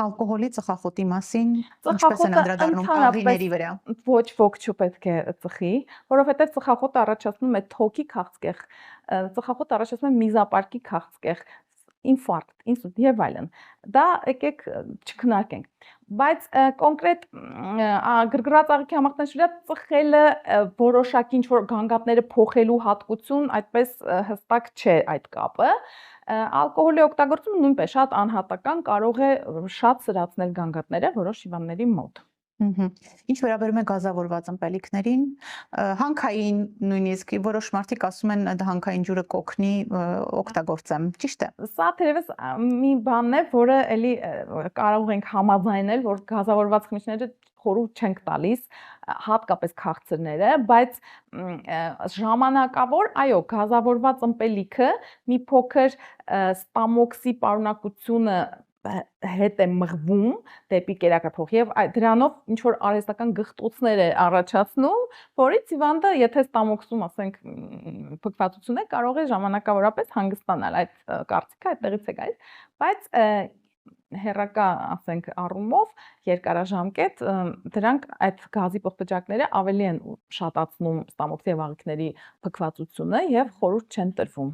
Ալկոհոլի ծխախոտի մասին ինչպես են Ծխախոտը անդրադառնում ընդհանրապես աղիների վրա։ ոչ ոք չպետք է ծխի, որովհետև ծխախոտը առաջացնում է թոքի քաղցկեղ, ծխախոտը առաջացնում է միզապարկի քաղցկեղ, ինֆարկտ, ինսուլտ եւ այլն։ Դա եկեք չքննարկենք։ Բայց կոնկրետ գրգռած աղիքի համակնների վրա ծխելը որոշակի ինչ-որ գանգատները փոխելու հատկություն այդպես հստակ չէ այդ կապը։ Ալկոհոլի օգտագործումը նույնպես շատ անհատական կարող է շատ սրացնել գանգատները որոշ հիվանդների մոտ։ Ինչ վերաբերում է գազավորված ըմպելիքներին, հանքային նույնիսկ որոշ մարդիկ ասում են հանքային ջուրը կօգնի օգտագործեմ, ճիշտ է։ Սա թերևս մի բանն է, որը էլի կարող ենք համաձայնել, որ գազավորված խմիչքները խորհուրդ չենք տալիս, հատկապես քաղցրները, բայց ժամանակավոր, այո, գազավորված ըմպելիքը մի փոքր ստամոքսի պարունակությունը հետ է մղվում դեպի կերակրափոխ եւ դրանով ինչ որ արհեստական գխտոցներ է առաջացնում, որից հիվանդը, եթե ստամոքսում, ասենք, փքվածություն է, կարող է ժամանակավորապես հանգստանալ։ Այդ կարծիքը այդտեղից է գալիս, բայց հերակա, ասենք, առումով երկարաժամկետ դրանք այդ գազի պղպջակները ավելի են շատացնում ստամոքսի եւ աղիքների փքվածությունը եւ խորհուրդ չեն տրվում։